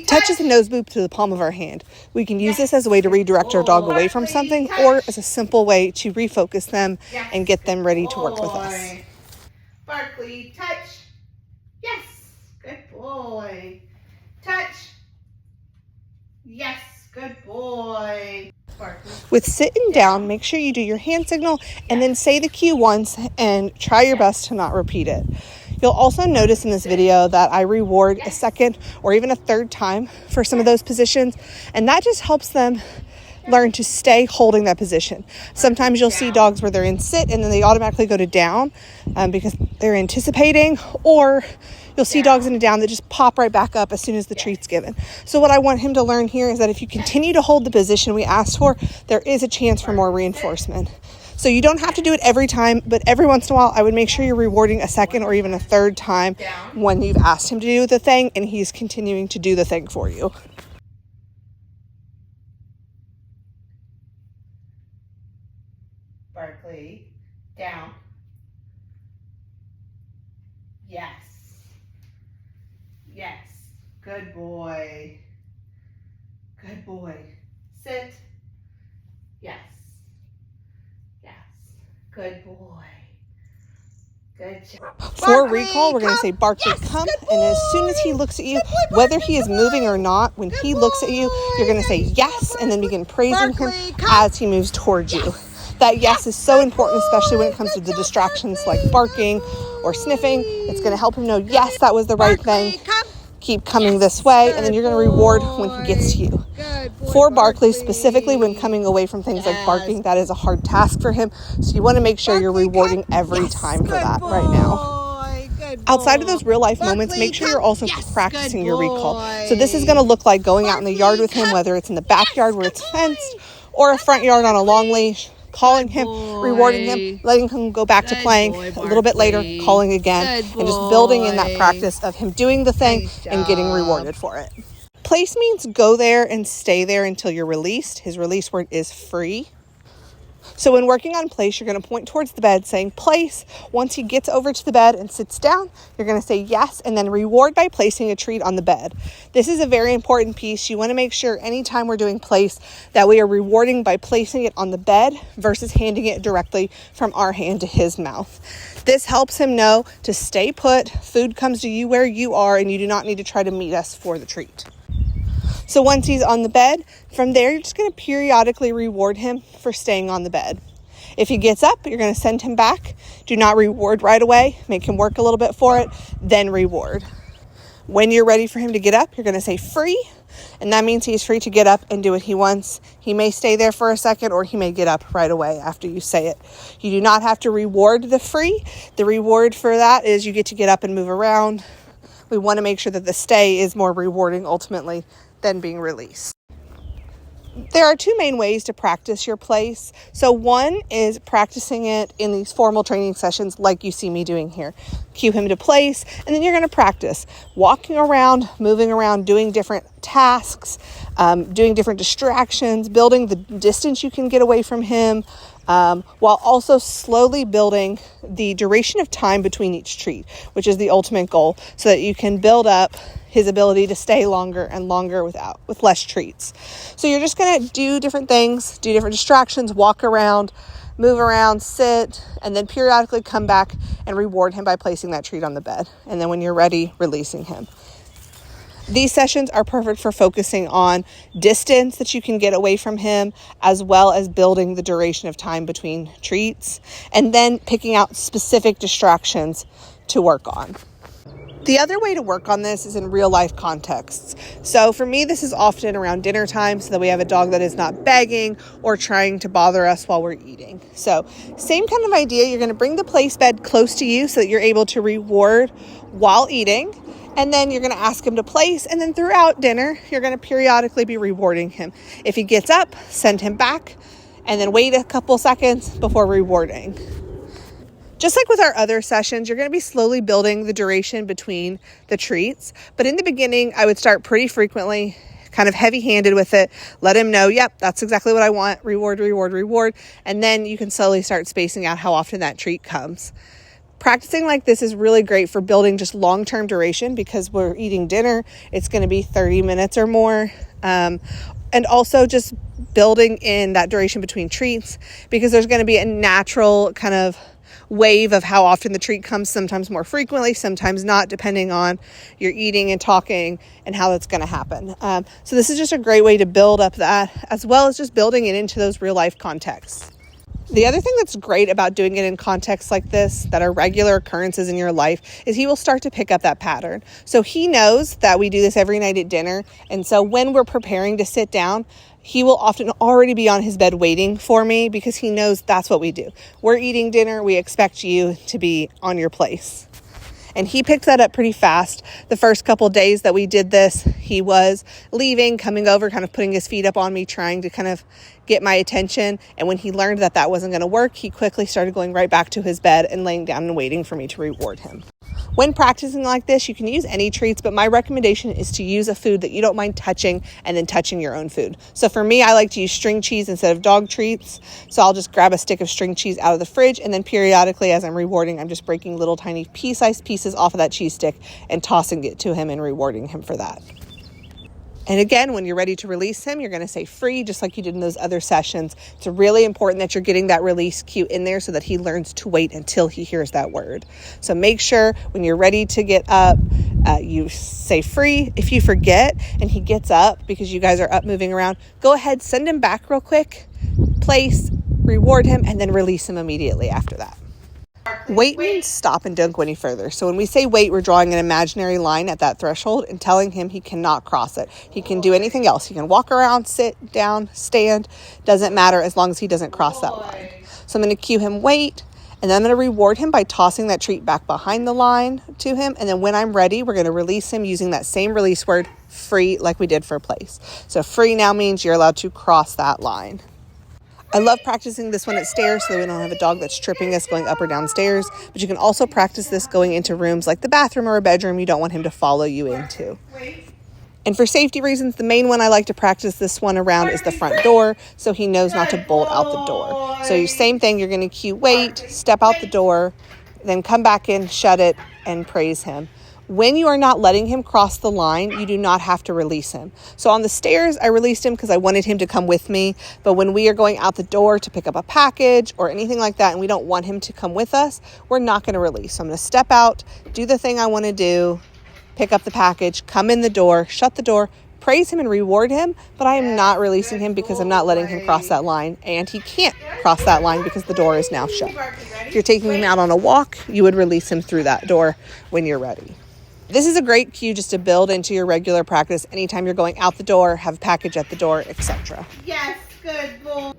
Touch is a nose boop to the palm of our hand. We can use this as a way to redirect our dog away from something, or as a simple way to refocus them and get them ready to work with us. Barkley, touch. Yes, good boy. Touch. Yes, good boy. Barkley. With sitting down, make sure you do your hand signal and then say the cue once and try your best to not repeat it. You'll also notice in this video that I reward a second or even a third time for some of those positions, and that just helps them learn to stay holding that position. Sometimes you'll see dogs where they're in sit and then they automatically go to down because they're anticipating, or you'll see dogs in a down that just pop right back up as soon as the treat's given. So what I want him to learn here is that if you continue to hold the position we asked for, there is a chance for more reinforcement. So you don't have to do it every time, but every once in a while, I would make sure you're rewarding a second or even a third time when you've asked him to do the thing and he's continuing to do the thing for you. Barkley, down. Yes. Yes. Good boy. Good boy. Sit. Yes. Yes. Good boy. Good job. For recall, we're going to say, Barkley, come. And as soon as he looks at you, whether he is moving or not, when he looks at you, you're going to say yes, and then begin praising him as he moves towards you. That yes is so important, especially when it comes to the distractions like barking or sniffing. It's going to help him know, yes, that was the right thing. Keep coming this way, and then you're going to reward when he gets to you. For Barkley, specifically when coming away from things like barking, that is a hard task for him. So you want to make sure you're rewarding every time for that right now. Outside of those real life moments, make sure you're also practicing your recall. So this is going to look like going out in the yard with him, whether it's in the backyard where it's fenced or a front yard on a long leash. Calling him, rewarding him, letting him go back to playing, a little bit later calling again, and just building in that practice of him doing the thing and getting rewarded for it. Place means go there and stay there until you're released. His release word is free. So when working on place, you're going to point towards the bed saying place. Once he gets over to the bed and sits down, you're going to say yes, and then reward by placing a treat on the bed. This is a very important piece. You want to make sure anytime we're doing place that we are rewarding by placing it on the bed versus handing it directly from our hand to his mouth. This helps him know to stay put. Food comes to you where you are, and you do not need to try to meet us for the treat. So once he's on the bed, from there, you're just going to periodically reward him for staying on the bed. If he gets up, you're going to send him back. Do not reward right away. Make him work a little bit for it, then reward. When you're ready for him to get up, you're going to say free, and that means he's free to get up and do what he wants. He may stay there for a second, or he may get up right away after you say it. You do not have to reward the free. The reward for that is you get to get up and move around. We want to make sure that the stay is more rewarding ultimately than being released. There are two main ways to practice your place. So one is practicing it in these formal training sessions like you see me doing here. Cue him to place, and then you're going to practice walking around, moving around, doing different tasks, doing different distractions, building the distance you can get away from him, while also slowly building the duration of time between each treat, which is the ultimate goal, so that you can build up his ability to stay longer and longer with less treats. So you're just going to do different things, do different distractions, walk around, move around, sit, and then periodically come back and reward him by placing that treat on the bed. And then when you're ready, releasing him. These sessions are perfect for focusing on distance that you can get away from him, as well as building the duration of time between treats, and then picking out specific distractions to work on. The other way to work on this is in real life contexts. So for me, this is often around dinner time so that we have a dog that is not begging or trying to bother us while we're eating. So same kind of idea. You're going to bring the place bed close to you so that you're able to reward while eating. And then you're going to ask him to place. And then throughout dinner, you're going to periodically be rewarding him. If he gets up, send him back. And then wait a couple seconds before rewarding. Just like with our other sessions, you're going to be slowly building the duration between the treats. But in the beginning, I would start pretty frequently, kind of heavy-handed with it. Let him know, yep, that's exactly what I want. Reward, reward, reward. And then you can slowly start spacing out how often that treat comes. Practicing like this is really great for building just long-term duration because we're eating dinner. It's going to be 30 minutes or more. And also just building in that duration between treats because there's going to be a natural kind of wave of how often the treat comes, sometimes more frequently, sometimes not, depending on your eating and talking and how that's going to happen. So this is just a great way to build up that, as well as just building it into those real life contexts. The other thing that's great about doing it in contexts like this, that are regular occurrences in your life, is he will start to pick up that pattern. So he knows that we do this every night at dinner. And so when we're preparing to sit down, he will often already be on his bed waiting for me because he knows that's what we do. We're eating dinner. We expect you to be on your place. And he picked that up pretty fast. The first couple of days that we did this, he was leaving, coming over, kind of putting his feet up on me, trying to kind of get my attention. And when he learned that that wasn't going to work, he quickly started going right back to his bed and laying down and waiting for me to reward him. When practicing like this, you can use any treats, but my recommendation is to use a food that you don't mind touching and then touching your own food. So for me, I like to use string cheese instead of dog treats. So I'll just grab a stick of string cheese out of the fridge, and then periodically as I'm rewarding, I'm just breaking little tiny pea-sized pieces off of that cheese stick and tossing it to him and rewarding him for that. And again, when you're ready to release him, you're going to say free, just like you did in those other sessions. It's really important that you're getting that release cue in there so that he learns to wait until he hears that word. So make sure when you're ready to get up, you say free. If you forget and he gets up because you guys are up moving around, go ahead, send him back real quick, place, reward him, and then release him immediately after that. Wait means stop and don't go any further. So when we say wait, we're drawing an imaginary line at that threshold and telling him he cannot cross it. He can do anything else. He can walk around, sit down, stand. Doesn't matter as long as he doesn't cross that line. So I'm going to cue him wait, and then I'm going to reward him by tossing that treat back behind the line to him. And then when I'm ready, we're going to release him using that same release word, free, like we did for place. So free now means you're allowed to cross that line. I love practicing this one at stairs so that we don't have a dog that's tripping us going up or down stairs. But you can also practice this going into rooms like the bathroom or a bedroom you don't want him to follow you into. And for safety reasons, the main one I like to practice this one around is the front door, so he knows not to bolt out the door. So same thing, you're going to cue wait, step out the door, then come back in, shut it, and praise him. When you are not letting him cross the line, you do not have to release him. So on the stairs, I released him because I wanted him to come with me. But when we are going out the door to pick up a package or anything like that, and we don't want him to come with us, we're not going to release. So I'm going to step out, do the thing I want to do, pick up the package, come in the door, shut the door, praise him and reward him, but I am not releasing him because I'm not letting him cross that line, and he can't cross that line because the door is now shut. If you're taking him out on a walk, you would release him through that door when you're ready. This is a great cue just to build into your regular practice anytime you're going out the door, have a package at the door, etc. Yes, good boy.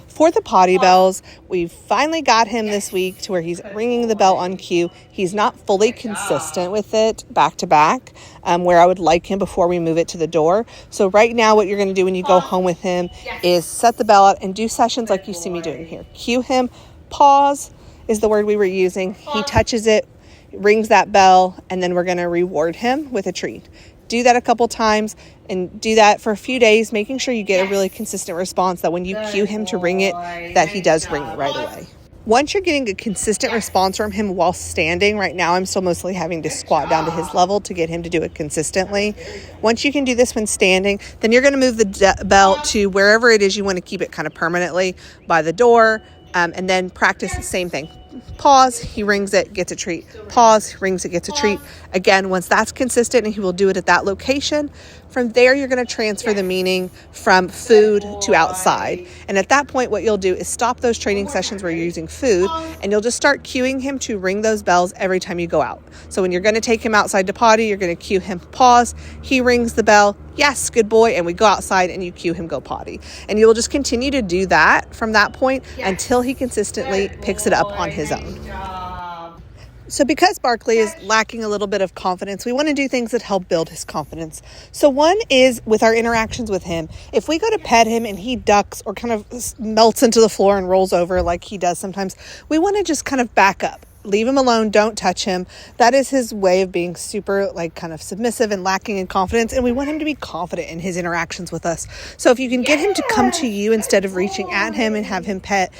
For the potty bells, we finally got him this week to where he's ringing the bell on cue. He's not fully consistent with it back to back, where I would like him before we move it to the door. So right now what you're going to do when you go home with him is set the bell out and do sessions like you see me doing here. Cue him, pause is the word we were using. He touches it, rings that bell, and then we're going to reward him with a treat. Do that a couple times and do that for a few days, making sure you get a really consistent response that when you cue him to ring it, that he does ring it right away. Once you're getting a consistent response from him while standing, right now I'm still mostly having to squat down to his level to get him to do it consistently. Once you can do this when standing, then you're going to move the bell to wherever it is you want to keep it kind of permanently by the door, and then practice the same thing. Pause, he rings it, gets a treat. Pause, rings it, gets a treat. Again, once that's consistent and he will do it at that location, from there you're going to transfer the meaning from food to outside. And at that point, what you'll do is stop those training sessions where you're using food, and you'll just start cueing him to ring those bells every time you go out. So when you're going to take him outside to potty, you're going to cue him, pause, he rings the bell, yes, good boy, and we go outside and you cue him, go potty. And you will just continue to do that from that point until he consistently picks it up on his own. So because Barkley is lacking a little bit of confidence, we want to do things that help build his confidence. So one is with our interactions with him. If we go to pet him and he ducks or kind of melts into the floor and rolls over like he does sometimes, we want to just kind of back up. leave him alone, don't touch him. That is his way of being super like kind of submissive and lacking in confidence, and we want him to be confident in his interactions with us. So if you can get him to come to you instead of reaching at him and have him pet,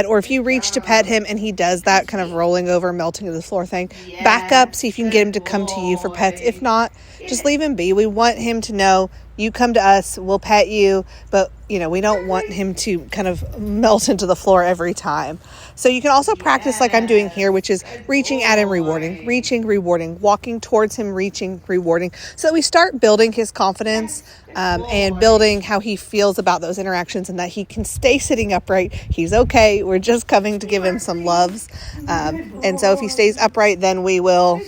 or if you reach to pet him and he does that kind of rolling over, melting to the floor thing, back up, see if you can get him to come to you for pets. If not, just leave him be. We want him to know you come to us, we'll pet you, but we don't want him to kind of melt into the floor every time. So you can also practice like I'm doing here, which is reaching at him, rewarding, reaching, rewarding, walking towards him, reaching, rewarding. So that we start building his confidence and building how he feels about those interactions, and that he can stay sitting upright. He's okay. We're just coming to give him some loves. And so if he stays upright, then we will,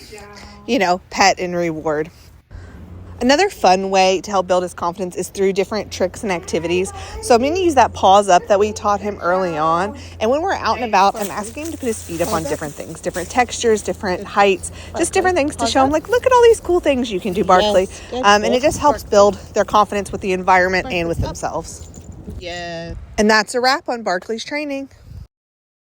pet and reward. Another fun way to help build his confidence is through different tricks and activities. So I'm going to use that paws up that we taught him early on. And when we're out and about, I'm asking him to put his feet up on different things, different textures, different heights, just different things to show him, like, look at all these cool things you can do, Barkley. And it just helps build their confidence with the environment and with themselves. Yeah. And that's a wrap on Barkley's training.